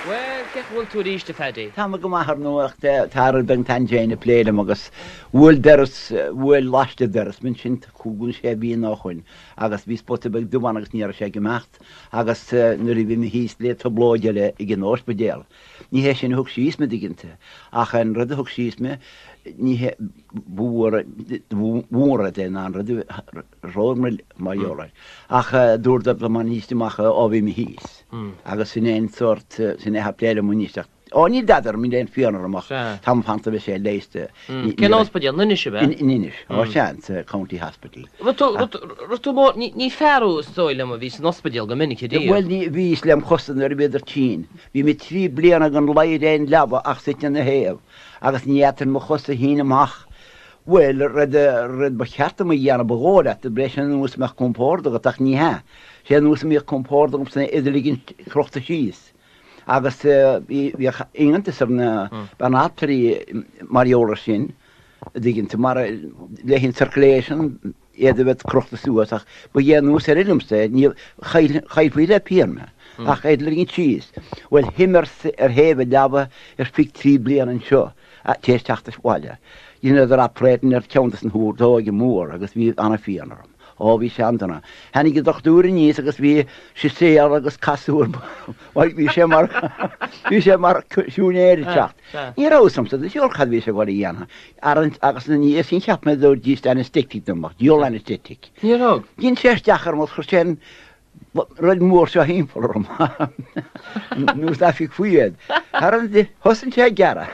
Well, cech bhfuil tú ríiste fedi. Tá go maithar nuach tar den tan déine pléile agus bhfuil deras bhfuil láiste deras min sin cúgann sé bí nachchuin agus bhí spotta be dúhain agus níar sé gemacht agus nuair bhí híos le tablóide i gin óspedéal. Ní hé sin thug síosme diginnte ach an rud thug síosme ní bhra den an rud rómil maiolaid ach dúirda le man híisteach ó bhí híos agus sin éon sort sin ha pléile muníisteach. Ó ní dadar mí éon fianar amach tam fanta bheith sé léiste. Cén ospedéal nuine se bheith? Inis á sean County Hospital. Rutú mór ní ferú stoile a vís an ospedéal go minic dí. Well ní vís lem chostan ar beidir tín. Bhí mi 3 bliana an leid éon leba ach sit na héamh agus níatan mo chosta híineach. Well red ba cheartta mo dhéanana bagóda a breis an nús meach compórda ach ní ha. sé nús mí compórda gom sanna idirligin crochta síos. Agus bhí inganta na banátari mariola sin diginnta mar lehin circulation éidir crochta suasach ba dhé nús ilumste ní chaidhuiile píarme ach idirligin síos. Well himmer héh daba fi 3 blian an seo a téisteachta sáile. Dine ar aprétin ceantas an húdóige mór agus bhí anna fianarm. Ó bhí sé anna. Hennig go dochtúra níos agus bhí si sé agus casúr bhí sé mar siúnéir techt. Ní rásamsa seolchad bhí sé bhar dhéana. agus na níos sin cheap me dó díos ana stictic domach, díol ana stictic. Nírág? Ginn sé deachar mo chu sé roiid mór seo híimfolm. Nús a fi fuiad. Har an hosan sé gara.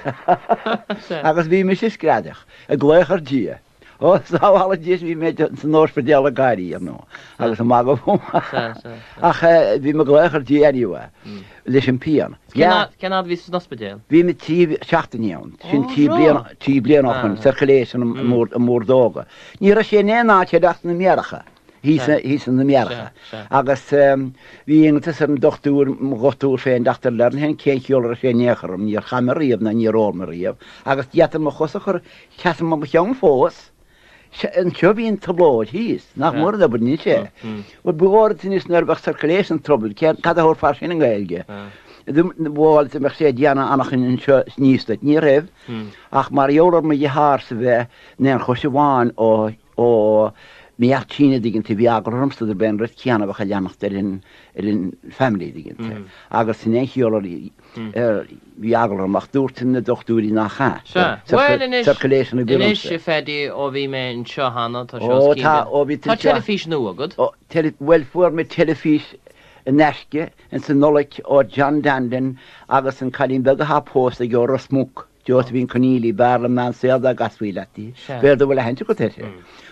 Agus bhí me sé scradeach a gléchar dia. Ó sáhall díos bhí méid san nóspedéal gaií am nó agus má go ach bhí me gléchar díúha leis an pían. Cead ví an ospedéal? Bhí me tí seachtaíann sin tí blian an circulation mórdóga. Ní a sé néáte deach na méaracha. Hí an na méaracha. agus bhí intas an dochtúr goúr féin datar le hen céiciúla sé nécharm níor chamaríomh na nírómaríomh, agus dieatan mo chosa chur chean mo teann fós, an seo bhíon tablóid híos nach mór a bud ní sé. Bud buáirtin is nervbach circulation trouble, cadathir far sin an gailge. Bháil me sé déana annach in níostait ní raibh, ach mar jólar me dhethár sa bheith ne an choise bháin ó méart China digginte bhí agramsta ar ben rud ceanna bhecha leannachta in family digginte. Agus sin éisiúlar bhí aglamach dúirtin na dochtúí nach cha. Circulation Inis sé fedi ó bhí me an seo hanna tá telefís nu agad? Well fuair me telefís neisce in san nolaigh ó John Dandon agus an chalín bega há pósta go rasmúc. Jota bhín conílí bearlam ná séalda gasfuiletí. Béirda bhfuil a hentu go teise.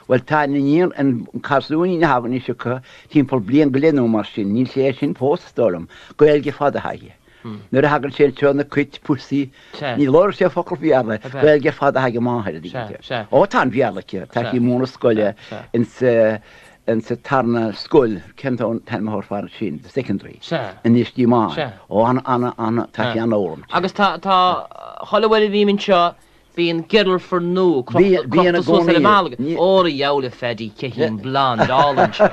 Well tá na níl an casúí na hagan is secha timppol blian goléú mar sin, níl sé sin póstólam, go éilge fada haige. Nuair a hagan sé teo na cuit pusaí ní láir sé focail bhíarla, go éilge fada haige máthir dí. Ó tá bhearlacha tá í múna scoile in sa tarna scoil cemtá tenmthir far sin, the secondary. In níos tí má ó anna tá an óm. Agus tá chohfuil bhí min seo bhíon gedal for nó óí jaula fedi cehín blán dálan se.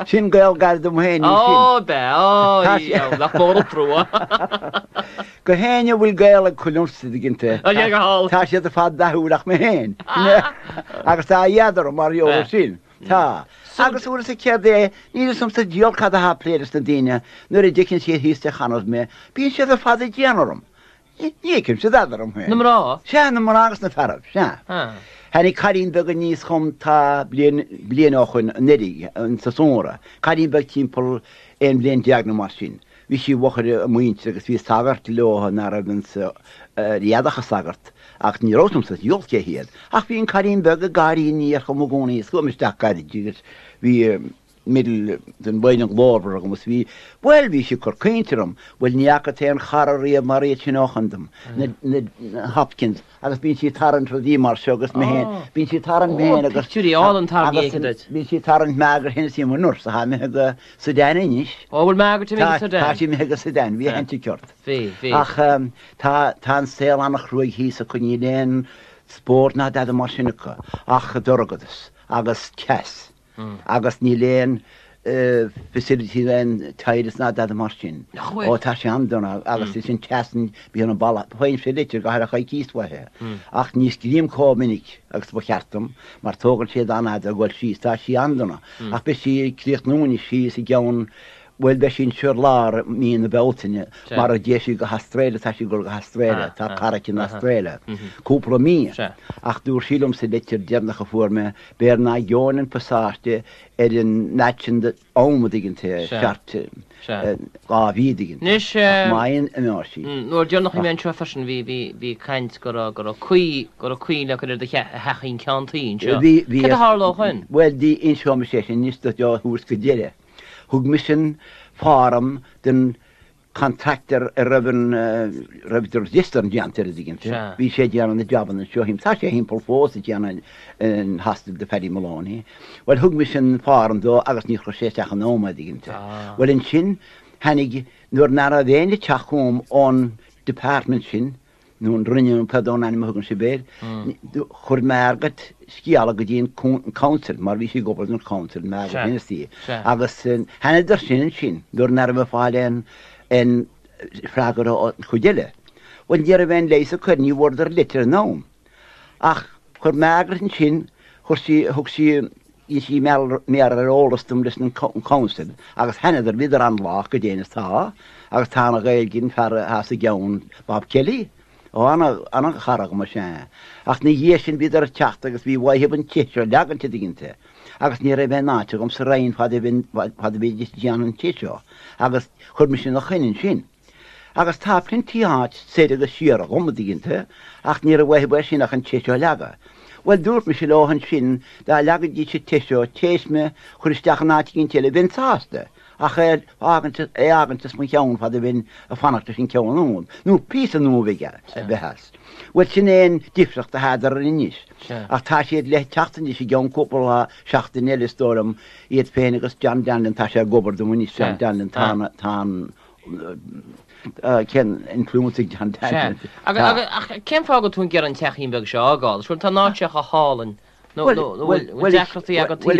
Sin gail gar do héin ó be nach mór trúa. Go héine bhfuil gail a chuúsa ginnte. Tá sé a fad dathúach me héin. Agus tá dhéadar mar jó sin. Tá. Agus úra sa ceir ní som sa diolchad a há pléidir na daine nuair a dicinn sé híiste chanos me, bíon siad a fad a déanarm. Nícim sé dadarm hé. Nará? Se na mar agus na ferh se. Hennig carín bega níos chum tá blian áchuin nedig an sa sóra. Carín beg timppel ein blian diagna mar sin. Bhí sí bhachar a muinte agus bhí sagart leha nar an riadacha sagart ach ní rótum sa jolce héad. Ach bhíon carín beg a garí ní chum gcónaí scomisteach gaiidir bhí middel den bhain glóbar agus bhí bhfuil bhí sé chur céintearm bhfuil níacha té an charaí mar réad sin áchandam na Hopkins agus bín si taran trodí mar seo agus mé héin bín si taran méin agus túíálan tá bín si taran meagar hen sí nur sa ha me go Sudan inis. Bhfuil meagar tá sí me go Sudan bhí hentu ceart. Ach tá an saoil annach ruúig hí a chuní léon spórt ná de mar sinnacha ach dogadas agus ceas. Agus ní léon facility then tides na da marsin o ta sé andona agus sin testen bí an ball poin sé litir go har a chaíswa he ach ní skrim kominnig agus bo chartum mar tógan sé an a goil sí tá sí andona ach be sí kricht núni sí sé gaan well be sin sure lár mí na beltinne mar a déisi go Australia tá sí go Australia tá parakin Australia kúpla mí ach dúr sílum sé litir dernach a fuór me ber na jónin passáte in natchen de ómodigen te chart vídigen Nis main emosi Nor John noch men fashion vi kaint go kui le go de hachin canteen vi harlo hun well die information is dat jo hús gedére hug mission farm den contractor rubber register janter digen vi sé an the job and show him ta sé him propose jan in hostel de Paddy Maloney well hug mission farm do agus ní sé noma digen well in sin hannig nur nara veine chachum on department sin nun rinne pardon an hugun sé ber chur mergat skiala go dín council mar vi sé gobal council me ministry agus hanne der sin dur nerve fálen en fragar o chudile wen jere ven leise kunni worder litter naum ach chur mergat sin hug sí sí mer ólastum listen council agus hanne der vidar an lach go déine tá agus tá a gail gin fer has a gaun Bob Kelly o anna charach mar sé ach ní dhé sin bíidir techt agus bhí bhaitheben tíisio legan tiiginnte agus ní ra bheith náte gom sa raon fad bhí deanan tíisio agus chur me sin nach chuinn sin agus tá plintíáit sé agus siar a gomadiginnte ach ní a bhaithbe sin nach an tíisio lega well dúirt me sé láhan sin dá legad dí sé tíisio tééis me chuiristeach nátiginn teile vintáasta ach agantas mu cheann fad bhín a fanachta sin ceanún nó pí nó bhige behas well sin éon difracht a hadar in níos ach tá siad le teachtain sé gan cúpla seachtain eiletórum iad féin agus John Danlin tá sé gobar do muní John Danlin tá ken influencing John Danlin cem fágad tún gur an techín beg se ágáil sú tá náteach a hálan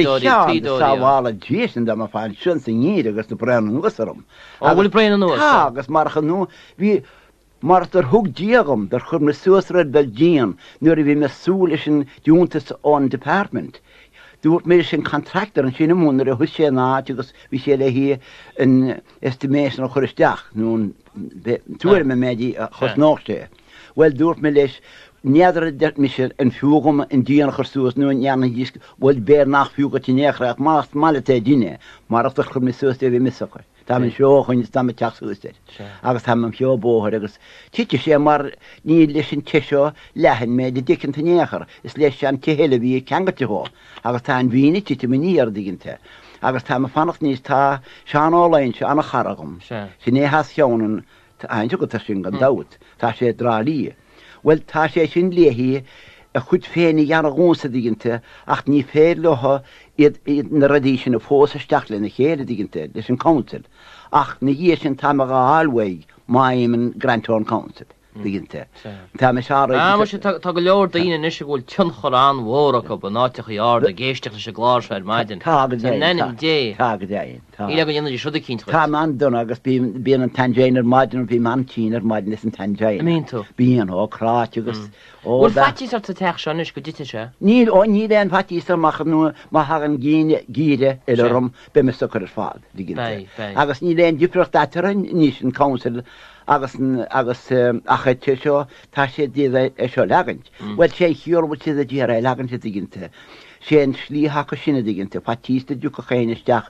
sáhála Jason da fá sin sa ní agus na brenn nuam bhfuil brein nu agus marcha nó hí mar er hugdíagam der chum na suasred Belgian nuair a bhí mesúla sin dúntas on department dúirt mé sin contractor an sinna múnar a thus sé ná agus bhí sé le hí an estimation a choristeach nún túir me médí a chus náte well dúirt me leis Niadar det mis en fugum in dian gestoos nu en jisk wol beer nach fuga tinegraag maar malite dine maar of de missoos we missoke da men sjo gon sta met jachs ustet agus ham sjo bo agus titje sé maar ni lesin tisho lehen me de dikken tinegar is lesan te hele wie kangete ho agus ta en vini titje menier digente agus ta fanach ní tá sean online an a charagum sinné has jonen ein go sin gan daut tá sé dralí well tá sé sin léhí a chud féinnig an a gósa diginte ach ní fér leha iad na radí sin a fósa stachle na chéle diginte leis an council ach na dhé sin tá a hallway maiim Grand Town Council diginte tá me tá go leor daine is bhfuil tun chorán mhóra go náteach ard a géisteach se gláir maidin dé ile go dhéanana siúda cinint tá man donna agus bíon an tangéinar maidin bhí man tíar maidin is an tangéin bíon ó krát agus bhfuil fatí ar tá teach seis go dite se níl ó ní an fatí machchan nu má ha an gíide idirm be me so chu fád diginte agus ní léon dúprecht datar níos an council agus acha seo tá sé dí seo legant well sé hiorhil si a ddíar legant diginte sé an slíhacha sinna diginte fatíiste dú a chéineisteach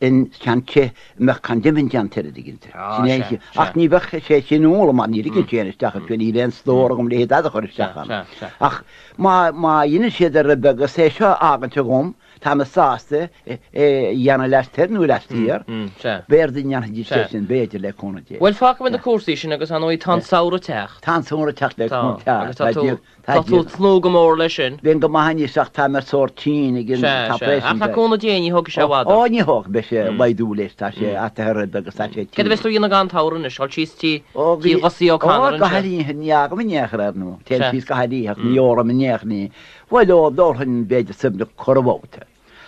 in seanse me can dimin te diginte ach ní bhecha sé sin óla man ní rigin téanaisteach chu í len slóra gom léhéad a chuirteach ach má dhéine séidir a begus sé seo agante gom tá a sáasta dhéanana leistir nó leistíar béirdaine dí sé sin béidir le chuna dé. Well fá de cuasaí sin agus an tá saora teach. Tá saora teach le tú snó go mór lei sin. Bhíon go maiine seach tá mar sóirtíí gin chuna déanaí thug se bhd. Áí thug be sé baidú leis tá sé atar agus tá sé. Ke bheitú dhéanana gan táran is tíí wasí ó goí neag go néchar nó te go haíach níorra a néchní bhil ó dóhann beidir sibna chorbóta.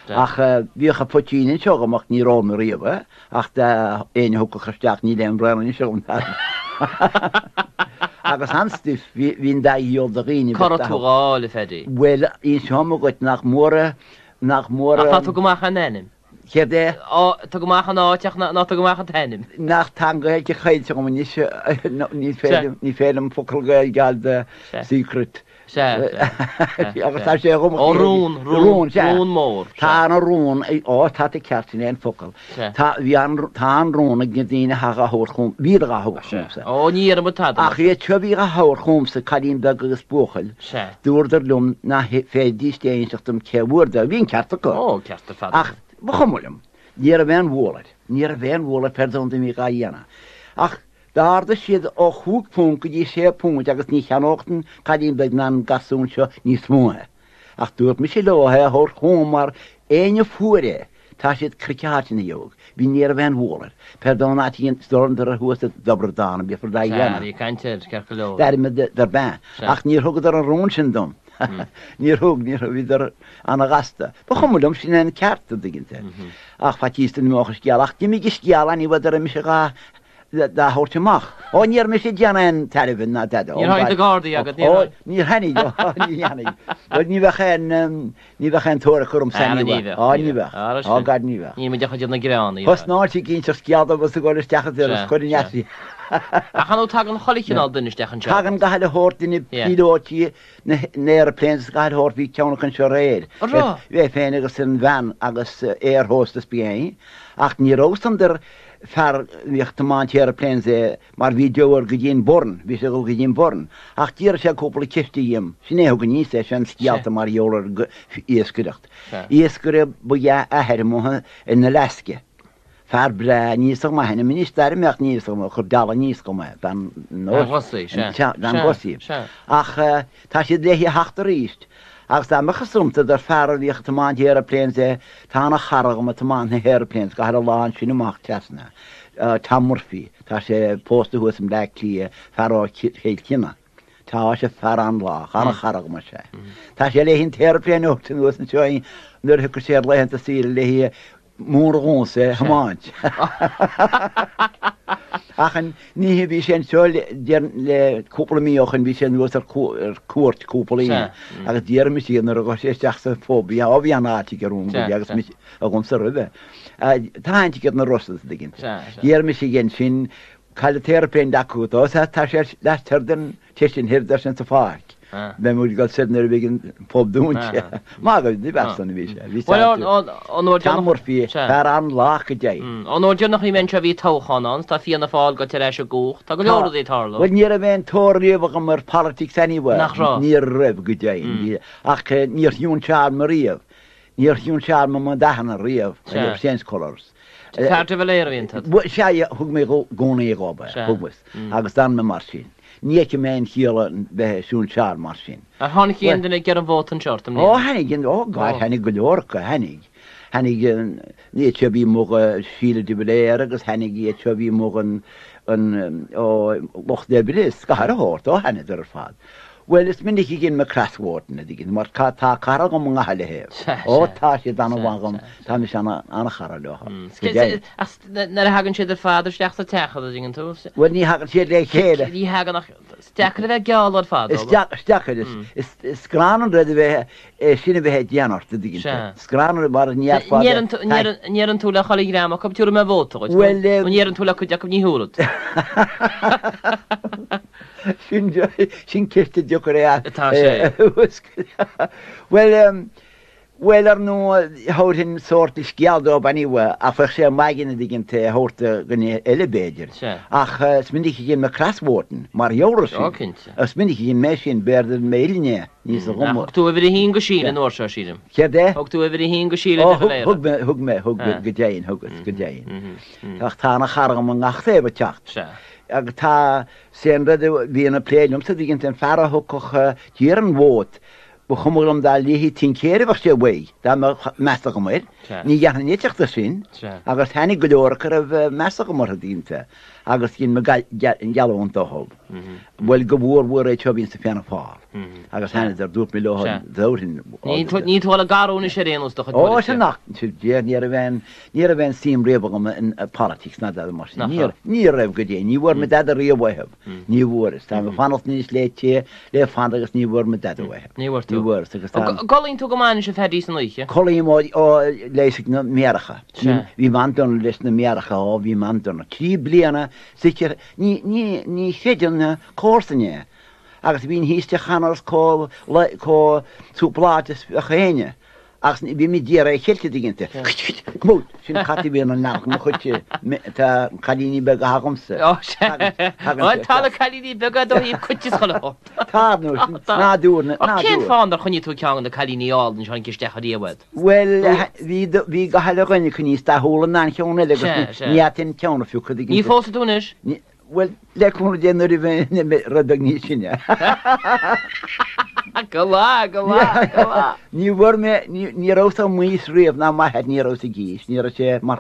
Ach bhí a potíín seo amach ní rám riomh ach éine thucha chuisteach ní le brein seo. Agus hanstif hín da íod a riine Choúáil fedi. Well í seomma goit nach móra tú goach an enim. Ché dé tu goach an áteach ná tu goach an tenim. nach tangail de chaid go ní fém focail gail gal de secret. agus tá sé rún mór. Tá an rún tá ceartin éon focail. Tá an rúna g dtíine ha a thchom ví a thugsa. Ó ní am tá. Ach é tuví a thchomsa cadín be agus buchail. Dúidir lum na fédístéinachtam cehúda, hín ceartta go. Ó ceartta fa. Ach bchomulm, ní a bhéin bhla, ní a bhéin bhla perdonta mí a dhéana. Ach dáda siad ó chuúg pún go dtí sé púnt agus ní cheanachtain cadín beag ná gasún seo ní smúthe. Ach dúirt mi sé lothe thir chomar éine fuaire tá siad cricáitina joog, hí ní a bhéin bhla. Perdona tíon stormdar a thuasta dobradána bí for dhéana. Í caiintear cearcaló. Dar ben. Ach níor thugad ar an rún sin dom. Níor thug ní bhíidir anna gasta. Ba chumúdom sin an ceartta diginnte. Ach fatíiste móchas geal, ach tí mí geal ní bhd ar mi se gá dá thuirteach. Ó níor mi sé deanana telefin na dada. Ní haid a gádaí agad ní henig ní bheitchan tóra chum san ní gad ní bheith. Ní decha deanna gránaí. Pos náirtí cinn se scealda bus a gáir steachad ar chuineí. A chan tag an cholichinál dunneisteach Tá an gaile hórtainna pídótí néar plés gaid hórtí teanna chun seo réir. Bhé féin agus an bhean agus airhostas bíin, ach ní róstamdar fer víochttáir plés mar vídeoar go dtíon born, ví sé go dtíon born. Ach tíar sé cúpla cisteíim, sin éth go níos sé an scialta mar jólar íoscuireacht. Íoscure bu a heirmthe in na leisce. Fer bre níos mai hena minister meach níos chu dala níos go me dan gosí. Ach tá sé léhí heachta ríist. Agus tá mechasúmta ar fear bhíocha tamáin airplanes tána charga me tamáin na airplanes go a láin sin amach teasna. Tamorfií tá sé pósta sem le lí ferrá héil cinna. Tá sé fer an lá anna charga me sé. Tá sé léhinn airplane optain was an seoin nuair thugur sé lehananta sí léhí mór sé hamáint. Achan ní bhí sé seo le cúpla míochan bhí sé nuas ar cuat cúpalaí agus ddíar mis síanar a go sé teach sa fóbí a bhí an áti arún agus a gom sa rubeh. Táhaintí na rostas diginn. Díar mis sé gin sin caiiletéir pein daútá tá sé leis tardan tesin hirdar sin sa fáic. Be mu gal sena bhígin pobdún má go dí bestan bhí sé. Tamorfií ar an lácha dé. An óidir nach í men se bhí tochaán tá fianna fáil go éis se gúch, Tá go leir í tarla. Bhil ní a bhéin tóíomh mar politic sanníhfu ní rah go dé ach níor hiún seár mar riamh. Níor hiún seár má dahanana riamh séns colors. Táirte bh léirhínta. sé thug mé gcónaí gába thugus agus dan me mar sin. Níice mén chiaala bheitsún seár mar sin. A tháinig chéan duna gur an bhót an seirtam. Ó henig gin gáid henig go leorcha henig. Henig ní te bhí mo síle dibeléir agus henig í te bhí mo an locht debelis go a hát ó hennig ar fad. Well is minnig gin me craswórna digin mar tá cara go mga heile héh. Ó tá sé dan bhagam tá mis anna chara lecha. Na hagann siad ar fáidir steach a techa a dingin tú? Well ní hagan siad le chéile. Ní hagan nach steach a bheith geall ar fád. Steachad is scránan rud bheith sinna bheith déanarta digin. Scránan mar Níar an túla choí gram go túra me bhóta. Well níar an túla chu deach ní húrad. Sin kirte jokur Well ar nó háir hin sort is gealdó baníha a fe sé maigin digin te hórta gonne elebéidir. Ach smindig gin me kraswórten, mar jóras smindig gin mé sin beirdir méline níos go. Tú bhí hín go síle an orsa sílim. Che dé? Tú bhí hín go síle hug me godéin hugus godéin. Ach tána chargam an gachtébe techt. Ag tá sé rud hí an a pléilm sa ginn an ferra thucoch tíar an bhót bu chumlam dá líhí tin céir bh sé bhé dá measta go muir, ní dheanna néteachta sin agus henig goúachar a bh measta go mar a dínta. agus cin me galún dohol. Well go bhór é tebín sa féna fá. Agus hena ar dút mé le dórin. Ní túla garúna sé réanús do ó se nach dé ní a bhein sim rébagam in politics na mar ní raibh go dé, ní bhór me dad a riomhhaitheh ní bhór tá fanalt níos lété le fan agus ní bhór me dad bhaitheh. Ní bhór Golín tú go máin se fedí san líe? Choíim ó léis na méaracha. Bhí mandon leis na méaracha ó bhí mandon. Trí bliana sicer ní féidir na cósanne. Agus bhín híiste chanas có súpláis a chéine. Agus bhí mí díar é chéilte diginnte. Mút sin chatí bhíon an nach mo chuite tá chalíní be a hagamsa. Tá chalíní begad ó íh chuite chola. Tá náúna cén fánar chuní tú ceann na chalíníáil an sean cistecha díomhad. Well bhí go heile gonne chuní tá hóla ná teanna le nítain teanna fiú chu. Ní fósa túnis? Well leúna déanú i bheith rudag ní sinne. Go lá. Ní bhar me nírá muos riamh ná maithe nírá a gíis, ní sé mar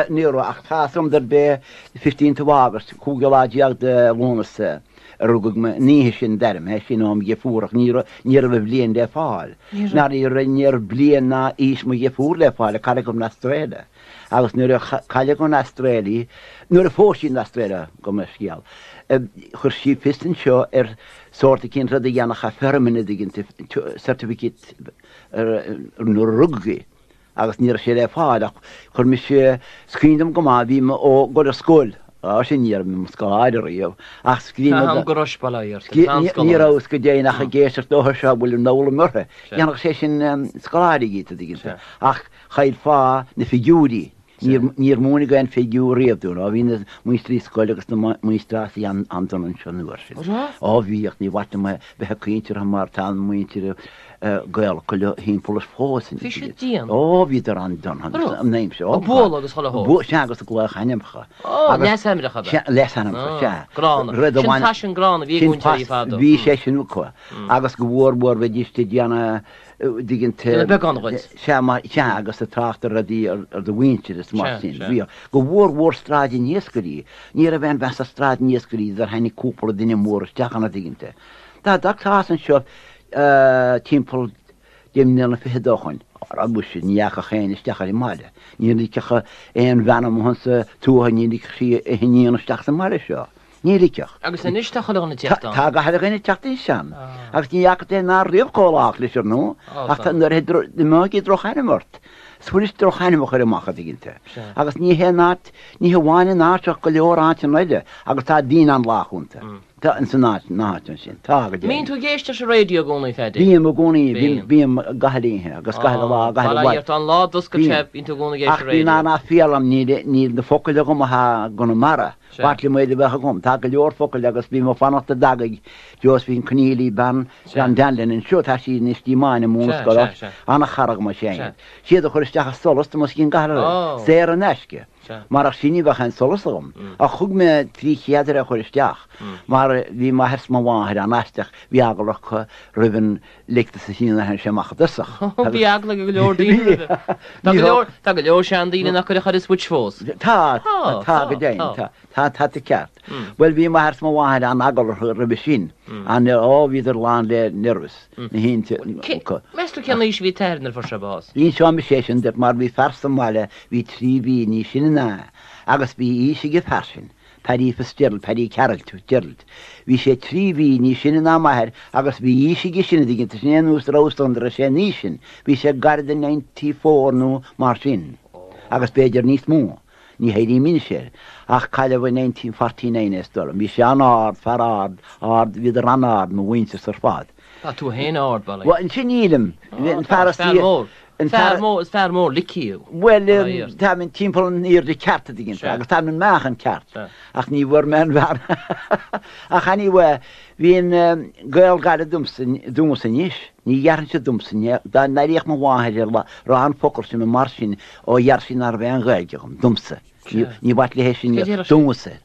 níró ach tásom dar be 15 August cúgaláideag de lónas rugad me níhe sin derm he sin am gefúach ní a bh blion le fáil. Ná í rinnear blian ná ís mu gefúr le fáil a cai gom na stréile. Agus nuair a caiile go na Austrrália, nuair a fósí na Austrrália go me scial. Chur sí pistan seo sórta cinn rud a dhéanacha fermina diginnta certificate nuair ruggaí. Agus níor sé le fáil ach chur mi sé scríndam go má bhí ó go a scóil. Sin níar m sáidiríomh ach scríine goráispair. Nírás go déanaach a géisiir dóthir se bhfuil nóla muthe. Dhéanach sé sin scoláidigíta diginnta. Ach chaid fá na fiúí. Níor múna gain féú réabún á bhína muistrí scoil agus na muistrasí Anton an seúir sin. Á bhíocht ní bhaite bethe cuintear mar tá muintear gail go hípolas fósin. Fi sé díana? Ó bhí ar an don am néim se. Bó agus chola Bú se agus a gláach haimcha. Lesanamcha se. Gránna bhí sé sinú chu. Agus go bhór bheitiste déana digginte se agus a trachtar a dí ar do winter is mar sin. Go bhór stráid níoscarí, ní a bhein bes a stráid níoscarí ar hanig cúpla duine mór steachchanna digginte. Tá tá an seo timppel déimnena fi hedóchain. A bu sé níach a chéine steachar í máile. Ní lícecha éon bhenam hansa túha ní sí hiíana steachta mar seo. Ní líceach. Agus a níisteach lena teachta. Tá go heile gine teachtaí sean. Agus níheacha é ná riomhcóláach leis nó ach mí drochaine mort. Suiris drochaine mo chuir amachcha diginnte. Agus ní hé náit ní bháine náteach go leorráte leide agus tá dín an láchúnta. Tá an san náin sin tá. Mín tú géiste se radio gúna feidir? Bíam a gúnaí bíam gahalíthe agus gaíart an lá dus go teb ín tú gúna géiste radio. Ná fialam ní na focail go ha gona mara. Bartli méidir bhecha gom, tá go leor focail agus bí fanachta dagaigh Jos hín cnílí ban an danlinn in seo tá sí níos tímáine múscoil anna charach mar sé. Siad a chuir isteach solas tá cin gar sé an neisce. Mar ach sinní bhecha an solasm. A chug me trí chéidir a chuir isteach. Mar bhí má hes má bháir an eisteach bhí agalach chu rihann licta sa sína hen séach dusach. Bhí agla go leor díine. Tá go leor sean díine nach chuir chud is bhuiit fós. Tá go déin tá ceart. Well bhí má hes má bháir an agal ribbe sin an áhíidir lán le nervus na hínte. Meistú cean is bhí teirnar for se bás. Ín seo me sé sin de mar bhí fersammáile hí trí bhí ní sinna ná agus bhí ísige fersin. Padí fa stirl, padí cearaltú stirlt. Bhí sé trí bhí ní sinna ná maithir agus bhí ísige sinna diginnta sin ús rástandra sé ní sin. Bhí sé garda 94 nó mar sin. Agus béidir níos mó. Ní héirí mín sé. Ach caiile bh 1949 dom. Bhí sé an áard, fear áard, viidir an áard nó bhainte ar fád. Tá tú héin áard bailí. Well, an sin ílim. Fear mór licíú. Well, tá minn timppel an ír de cearta digginn, agus tá minn meach an ceart. Ach ní bhar men bhar. Ach chaní hín gail gaiile dúmsa níis, ní dhearan se dúmsa, dá naíoch má bháthir rá an focr sin mar sin ó dhear sin ar bheith an gailge chum, dúmsa. Ní bhaid le hééis sin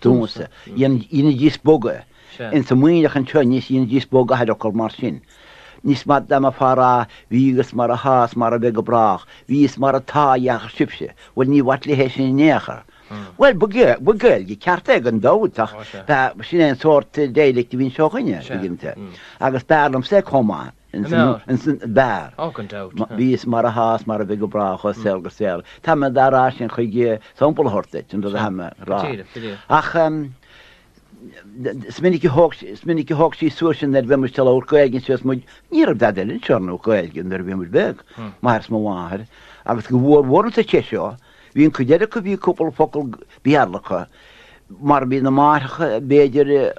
dúmsa. Ína díos boga. In sa muoineach an teo níos ína díos boga heidir mar sin. Nís mat dam a fara vígus mar a hás mar a bheith go brach, vís mar a táheach sibse, bhfuil ní wat le hééis sin néachar. Well, bugel, you can't take an dawd, that she then sort daily to be shocking you, agus darlam se coma. En daar. Ook een dood. Wie is maar een haas, maar een bigge braach, of zelf. Ta me daar als je een goeie sampel hoort het, en dat hebben raar. Ach, sminnige hoogste soorten dat we moeten stellen ook kijken, zoals moet niet op dat delen, zo ook kijken, daar we moeten weg. Maar het is maar waar. Als gewoon worden te checken, wie een kudde kan wie koppel fokkel beheerlijken, maar bij de maardige beetje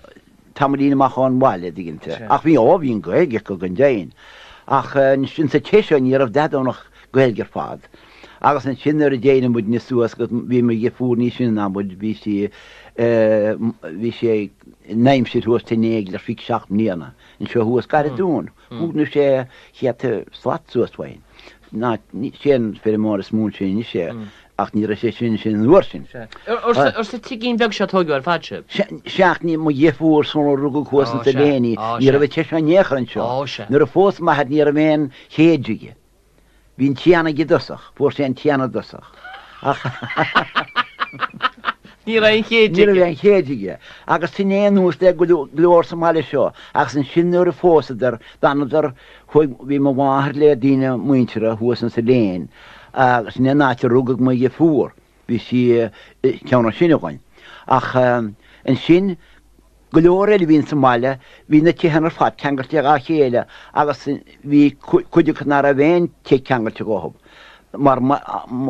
tamadine mag gewoon wallen diginte. Ach wie ook wie een kijken kan zijn. Ach, een te checken hier op dat dan nog kijken vaat. Als een kinderen deden moet niet zoals wie me gevoerd niet zien, dan moet wie ze neemt zit hoe te negelen, fik zacht neerna. En zo hoe kan het doen? Hoe nu ze het slat zoals wij. Nou, niet zien voor de morgen smoeltje niet ze. Ach niet recessie in worsen. Als de tigin wegshot hoger vatje. Zag niet moet je voor zo'n roek kosten te leni. Hier we tjes van jegeren zo. Nu de voet maar het niet meer heedje. Wie een tiana gedusig, voor zijn tiana dusig. Niet een geedje. Als ze niet noemt, dat gloor ze maar zo. Als een schindere voorzitter, dan er wie me waar leert dienen moeintje, hoe ze ze leen. Als ze niet naast roeg me je voor, wie ze kan nog zien gaan. Ach, een zin. Gloria die wint Somalia, wie net je hen ervat kan het je hele, als wie kun je naar een wijn kan het je op. Maar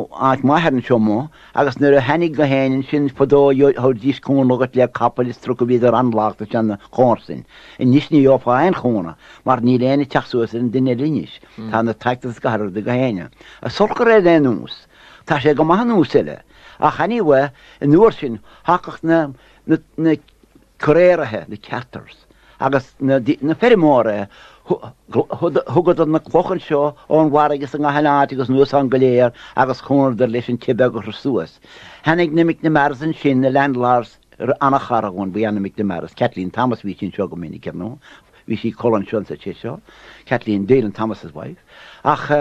als maar hen zo mo, als nu hennig geheen sinds voor hoe die schoon nog het leer kappel is terug weer aanlaagt dat aan de gorsen. En niet niet op een gewoon, maar niet alleen het zo is in de nederlands. Dan de trekt het gehad de geheen. Een solke noems. Dat je gemaakt noemselen. Ach anyway, in Oorsin hakig ne Correra, de catters. Agus na ferrimore, hoe gaat dat met kochen zo, onwaardig een helaatigus nu aan geleer, agus gewoon der lezen tibber gestoes. En ik neem ik de marzen in de landlaars aan gewoon bij aan de mars. Kathleen Thomas wie in zo gemeen no. Wie sie Colin Johnson zo. Kathleen Dale Thomas's wife. Ach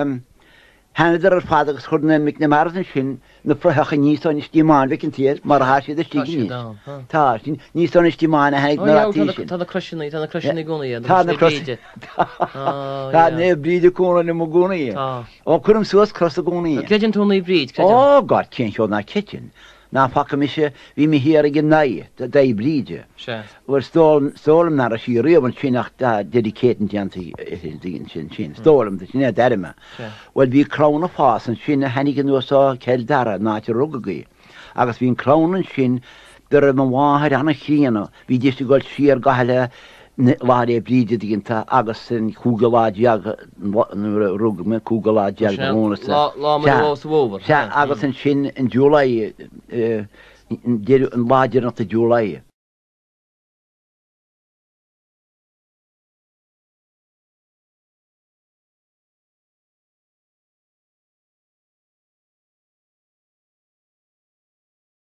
han der vader geschoden met de marzen in de vraag niet zo niet die man wekentier, maar haas je de stigie. Ta, niet zo niet die man hij nou dat de Christian gonie. Ta ne bride kon ne mogonie. O kurum soos cross gonie. Kitchen Tony breed. Oh god, can't you not kitchen. Na pakken misje wie me hier genai, dat hij bride. We stolen naar als je want je nacht dedicaten janti in stolen dat je net derme. Wel wie crown of haas en je henige no zo keldara na je rugge. Als wie een crown en je der me waar aan een wie die gold sheer gahele waar je bride digenta agus en kugelaad jag rug met kugelaad jag gewoon is. La me was over. Ja, agus en shin in July een lager naar de July.